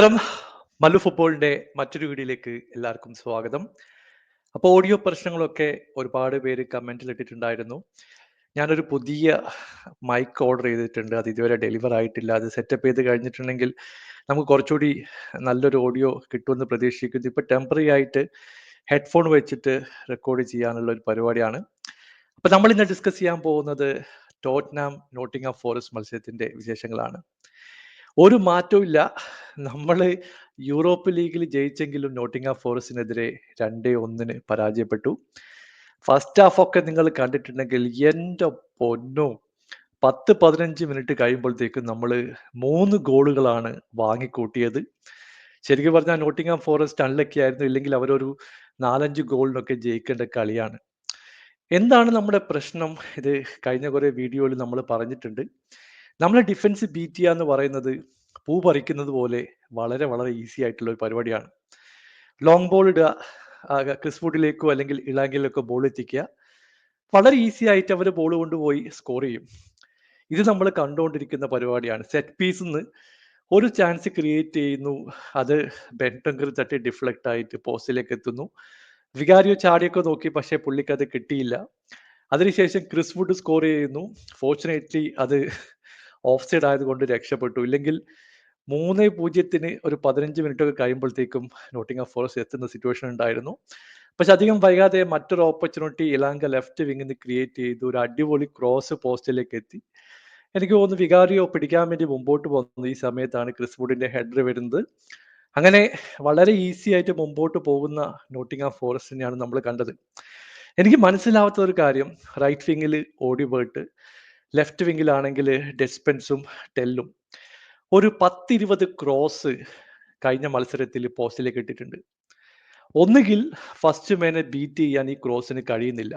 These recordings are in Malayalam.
നമസ്കാരം. മല്ലു ഫുട്ബോളിന്റെ മറ്റൊരു വീഡിയോയിലേക്ക് എല്ലാവർക്കും സ്വാഗതം. അപ്പോൾ ഓഡിയോ പ്രശ്നങ്ങളൊക്കെ ഒരുപാട് പേര് കമന്റിൽ ഇട്ടിട്ടുണ്ടായിരുന്നു. ഞാനൊരു പുതിയ മൈക്ക് ഓർഡർ ചെയ്തിട്ടുണ്ട്. അത് ഇതുവരെ ഡെലിവർ ആയിട്ടില്ല. അത് സെറ്റപ്പ് ചെയ്ത് കഴിഞ്ഞിട്ടുണ്ടെങ്കിൽ നമുക്ക് കുറച്ചുകൂടി നല്ലൊരു ഓഡിയോ കിട്ടുമെന്ന് പ്രതീക്ഷിക്കുന്നു. ഇപ്പോൾ ടെമ്പററി ആയിട്ട് ഹെഡ്ഫോൺ വെച്ചിട്ട് റെക്കോർഡ് ചെയ്യാനുള്ള ഒരു പരിപാടിയാണ്. അപ്പോൾ നമ്മൾ ഇന്ന് ഡിസ്കസ് ചെയ്യാൻ പോകുന്നത് ടോട്ട്നാം നോട്ടിംഗ്ഹാം ഫോറസ്റ്റ് മത്സരത്തിന്റെ വിശേഷങ്ങളാണ്. ഒരു മാറ്റവും ഇല്ല. നമ്മള് യൂറോപ്പ് ലീഗിൽ ജയിച്ചെങ്കിലും നോട്ടിംഗ്ഹാം ഫോറസ്റ്റിനെതിരെ 2-1 പരാജയപ്പെട്ടു. ഫസ്റ്റ് ഹാഫ് ഒക്കെ നിങ്ങൾ കണ്ടിട്ടുണ്ടെങ്കിൽ എൻ്റെ പൊന്നോ! 10, 15 മിനിറ്റ് കഴിയുമ്പോഴത്തേക്കും നമ്മള് 3 ഗോളുകളാണ് വാങ്ങിക്കൂട്ടിയത്. ശരിക്കും പറഞ്ഞാൽ നോട്ടിംഗ്ഹാം ഫോറസ്റ്റ് അൺലക്കി ആയിരുന്നു. ഇല്ലെങ്കിൽ അവരൊരു 4, 5 ഗോളിനൊക്കെ ജയിക്കേണ്ട കളിയാണ്. എന്താണ് നമ്മുടെ പ്രശ്നം? ഇത് കഴിഞ്ഞ കുറെ വീഡിയോയിൽ നമ്മൾ പറഞ്ഞിട്ടുണ്ട്. നമ്മളെ ഡിഫൻസ് ബീറ്റ് ചെയ്യുക എന്ന് പറയുന്നത് പൂ പറിക്കുന്നത് പോലെ വളരെ വളരെ ഈസി ആയിട്ടുള്ള ഒരു പരിപാടിയാണ്. ലോങ് ബോൾ ഇടുക, ക്രിസ് വുഡിലേക്കോ അല്ലെങ്കിൽ ഇളാങ്കിലേക്കോ ബോൾ എത്തിക്കുക. വളരെ ഈസി ആയിട്ട് അവർ ബോൾ കൊണ്ടുപോയി സ്കോർ ചെയ്യും. ഇത് നമ്മൾ കണ്ടുകൊണ്ടിരിക്കുന്ന പരിപാടിയാണ്. സെറ്റ് പീസിന്ന് ഒരു ചാൻസ് ക്രിയേറ്റ് ചെയ്യുന്നു. അത് ബെൻടങ്കർ തട്ടി ഡിഫ്ലക്റ്റ് ആയിട്ട് പോസ്റ്റിലേക്ക് എത്തുന്നു. വികാരിയോ ചാടിയൊക്കെ നോക്കി, പക്ഷേ പുള്ളിക്ക് അത് കിട്ടിയില്ല. അതിനുശേഷം ക്രിസ് വുഡ് സ്കോർ ചെയ്യുന്നു. ഫോർച്ചുനേറ്റ്ലി അത് ഓഫ് സൈഡ് ആയതുകൊണ്ട് രക്ഷപ്പെട്ടു. ഇല്ലെങ്കിൽ 3-0 ഒരു 15 മിനിറ്റ് ഒക്കെ കഴിയുമ്പോഴത്തേക്കും നോട്ടിംഗ്ഹാം ഫോറസ്റ്റ് എത്തുന്ന സിറ്റുവേഷൻ ഉണ്ടായിരുന്നു. പക്ഷെ അധികം വൈകാതെ മറ്റൊരു ഓപ്പർച്യൂണിറ്റി ഇലാങ്ക ലെഫ്റ്റ് വിങ്ങിന് ക്രിയേറ്റ് ചെയ്തു. ഒരു അടിപൊളി ക്രോസ് പോസ്റ്റിലേക്ക് എത്തി. എനിക്ക് തോന്നുന്നു വികാരിയോ പിടിക്കാൻ വേണ്ടി മുമ്പോട്ട് പോകുന്നത് ഈ സമയത്താണ് ക്രിസ് വുഡിന്റെ ഹെഡർ വരുന്നത്. അങ്ങനെ വളരെ ഈസി ആയിട്ട് മുമ്പോട്ട് പോകുന്ന നോട്ടിംഗ്ഹാം ഫോറസ്റ്റിനെയാണ് നമ്മൾ കണ്ടത്. എനിക്ക് മനസ്സിലാവാത്ത ഒരു കാര്യം, റൈറ്റ് വിങ്ങിൽ ഓഡിബേർട്ട്, ലെഫ്റ്റ് വിങ്ങിലാണെങ്കിൽ ഡെസ്പെൻസും ടെല്ലും ഒരു 10-20 ക്രോസ് കഴിഞ്ഞ മത്സരത്തിൽ പോസ്റ്റിലേക്ക് ഇട്ടിട്ടുണ്ട്. ഒന്നുകിൽ ഫസ്റ്റ് മാനെ ബീറ്റ് ചെയ്യാൻ ഈ ക്രോസിന് കഴിയുന്നില്ല,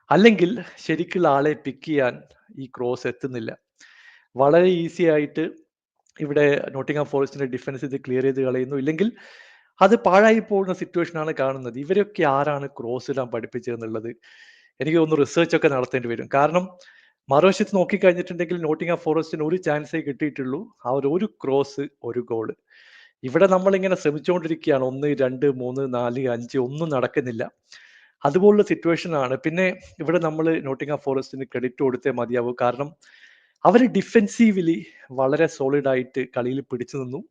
അല്ലെങ്കിൽ ശരിക്കുള്ള ആളെ പിക്ക് ചെയ്യാൻ ഈ ക്രോസ് എത്തുന്നില്ല. വളരെ ഈസി ആയിട്ട് ഇവിടെ നോട്ടിംഗ്ഹാം ഫോറസ്റ്റിന്റെ ഡിഫൻസ് ഇത് ക്ലിയർ ചെയ്ത് കളയുന്നു. ഇല്ലെങ്കിൽ അത് പാഴായി പോകുന്ന സിറ്റുവേഷനാണ് കാണുന്നത്. ഇവരൊക്കെ ആരാണ് ക്രോസ് ഇടാൻ പഠിപ്പിച്ചതെന്നുള്ളത് എനിക്ക് തോന്നുന്നു റിസർച്ച് ഒക്കെ നടത്തേണ്ടി വരും. കാരണം മറുവശത്ത് നോക്കിക്കഴിഞ്ഞിട്ടുണ്ടെങ്കിൽ നോട്ടിംഗ്ഹാം ഫോറസ്റ്റിന് ഒരു ചാൻസേ കിട്ടിയിട്ടുള്ളൂ. ആ ഒരു ക്രോസ്, ഒരു ഗോള്. ഇവിടെ നമ്മളിങ്ങനെ ശ്രമിച്ചുകൊണ്ടിരിക്കുകയാണ്. 1, 2, 3, 4, 5 ഒന്നും നടക്കുന്നില്ല. അതുപോലുള്ള സിറ്റുവേഷനാണ്. പിന്നെ ഇവിടെ നമ്മൾ നോട്ടിംഗ്ഹാം ഫോറസ്റ്റിന് ക്രെഡിറ്റ് കൊടുത്തേ മതിയാവൂ. കാരണം അവർ ഡിഫെൻസീവ്ലി വളരെ സോളിഡ് ആയിട്ട് കളിയിൽ പിടിച്ചു നിന്നു.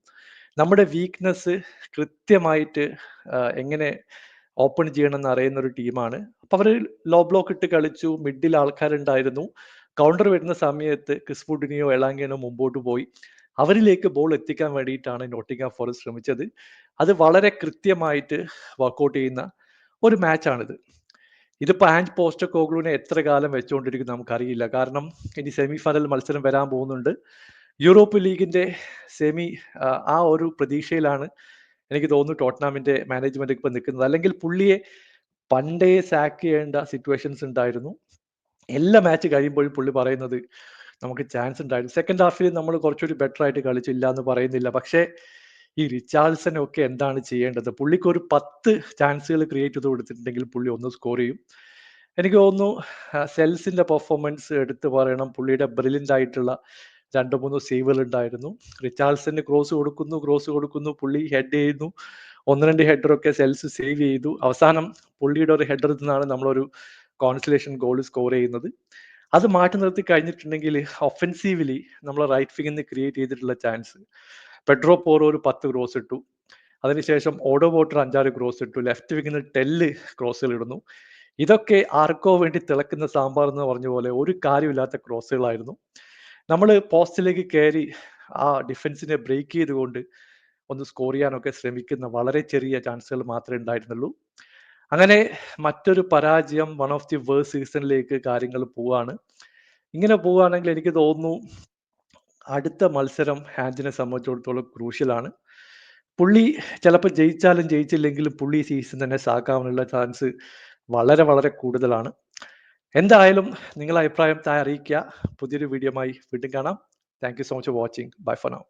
നമ്മുടെ വീക്ക്നെസ് കൃത്യമായിട്ട് എങ്ങനെ ഓപ്പൺ ചെയ്യണമെന്ന് അറിയുന്ന ഒരു ടീമാണ്. അപ്പൊ അവര് ലോ ബ്ലോക്ക് ഇട്ട് കളിച്ചു. മിഡിൽ ആൾക്കാരുണ്ടായിരുന്നു. കൗണ്ടർ വരുന്ന സമയത്ത് ക്രിസ് വുഡിനെയോ എളാങ്കിനോ മുമ്പോട്ട് പോയി അവരിലേക്ക് ബോൾ എത്തിക്കാൻ വേണ്ടിയിട്ടാണ് നോട്ടിംഗ്ഹാം ഫോറസ്റ്റ് ശ്രമിച്ചത്. അത് വളരെ കൃത്യമായിട്ട് വർക്കൗട്ട് ചെയ്യുന്ന ഒരു മാച്ചാണിത്. ഇതിപ്പോ ആൻഡ് പോസ്റ്റക്കോഗ്ലുവിനെ എത്ര കാലം വെച്ചുകൊണ്ടിരിക്കും നമുക്കറിയില്ല. കാരണം ഇനി സെമി ഫൈനൽ മത്സരം വരാൻ പോകുന്നുണ്ട്. യൂറോപ്പ് ലീഗിന്റെ സെമി, ആ ഒരു പ്രതീക്ഷയിലാണ് എനിക്ക് തോന്നുന്നു ടോട്ട്നാമിന്റെ മാനേജ്മെന്റ് ഇപ്പൊ നിൽക്കുന്നത്. അല്ലെങ്കിൽ പുള്ളിയെ പണ്ടേ സാക്ക് ചെയ്യേണ്ട സിറ്റുവേഷൻസ് ഉണ്ടായിരുന്നു. എല്ലാ മാച്ച് കഴിയുമ്പോഴും പുള്ളി പറയുന്നത് നമുക്ക് ചാൻസ് ഉണ്ടായിരുന്നു. സെക്കൻഡ് ഹാഫിൽ നമ്മൾ കുറച്ചുകൂടി ബെറ്റർ ആയിട്ട് കളിച്ചില്ല എന്ന് പറയുന്നില്ല. പക്ഷേ ഈ റിച്ചാർഡ്സനൊക്കെ എന്താണ് ചെയ്യേണ്ടത്? പുള്ളിക്ക് ഒരു 10 ചാൻസുകൾ ക്രിയേറ്റ് ചെയ്ത് കൊടുത്തിട്ടുണ്ടെങ്കിൽ പുള്ളി ഒന്ന് സ്കോർ ചെയ്യും. എനിക്ക് തോന്നുന്നു സെൽസിന്റെ പെർഫോമൻസ് എടുത്തു പറയണം. പുള്ളിയുടെ ബ്രില്യൻ്റ് ആയിട്ടുള്ള 2-3 സേവുകൾ ഉണ്ടായിരുന്നു. റിച്ചാർഡ്സന് ക്രോസ് കൊടുക്കുന്നു, പുള്ളി ഹെഡ് ചെയ്യുന്നു. 1-2 ഹെഡറൊക്കെ സെൽസ് സേവ് ചെയ്തു. അവസാനം പുള്ളിയുടെ ഒരു ഹെഡറിൽ നിന്നാണ് നമ്മളൊരു കോൺസലേഷൻ ഗോൾ സ്കോർ ചെയ്യുന്നത്. അത് മാറ്റി നിർത്തി കഴിഞ്ഞിട്ടുണ്ടെങ്കിൽ ഒഫെൻസീവ്ലി നമ്മൾ റൈറ്റ് വിങ്ങിൽ നിന്ന് ക്രിയേറ്റ് ചെയ്തിട്ടുള്ള ചാൻസ്, പെഡ്രോ പോറോ ഒരു 10 ക്രോസ് ഇട്ടു. അതിനുശേഷം ഓഡോ വോട്ടർ 5-6 ക്രോസ് ഇട്ടു. ലെഫ്റ്റ് വിങ്ങിൽ നിന്ന് ടെല്ല് ക്രോസുകൾ ഇടുന്നു. ഇതൊക്കെ ആർക്കോ വേണ്ടി തിളക്കുന്ന സാമ്പാർ എന്ന് പറഞ്ഞ പോലെ ഒരു കാര്യമില്ലാത്ത ക്രോസുകളായിരുന്നു. നമ്മൾ പോസ്റ്റിലേക്ക് കയറി ആ ഡിഫൻസിനെ ബ്രേക്ക് ചെയ്തുകൊണ്ട് ഒന്ന് സ്കോർ ചെയ്യാനൊക്കെ ശ്രമിക്കുന്ന വളരെ ചെറിയ ചാൻസുകൾ മാത്രമേ ഉണ്ടായിരുന്നുള്ളൂ. അങ്ങനെ മറ്റൊരു പരാജയം, വൺ ഓഫ് ദി വേഴ്സ്റ്റ് സീസണിലേക്ക് കാര്യങ്ങൾ പോവാണ്. ഇങ്ങനെ പോവുകയാണെങ്കിൽ എനിക്ക് തോന്നുന്നു അടുത്ത മത്സരം ഹാൻഡിനെ സംബന്ധിച്ചിടത്തോളം ക്രൂഷ്യലാണ്. പുള്ളി ചിലപ്പോൾ ജയിച്ചാലും ജയിച്ചില്ലെങ്കിലും പുള്ളി സീസൺ തന്നെ സാക്കാനുള്ള ചാൻസ് വളരെ വളരെ കൂടുതലാണ്. എന്തായാലും നിങ്ങളുടെ അഭിപ്രായം താഴെ അറിയിക്കുക. പുതിയൊരു വീഡിയോയുമായി വീണ്ടും കാണാം. Thank you so much for watching. Bye for now.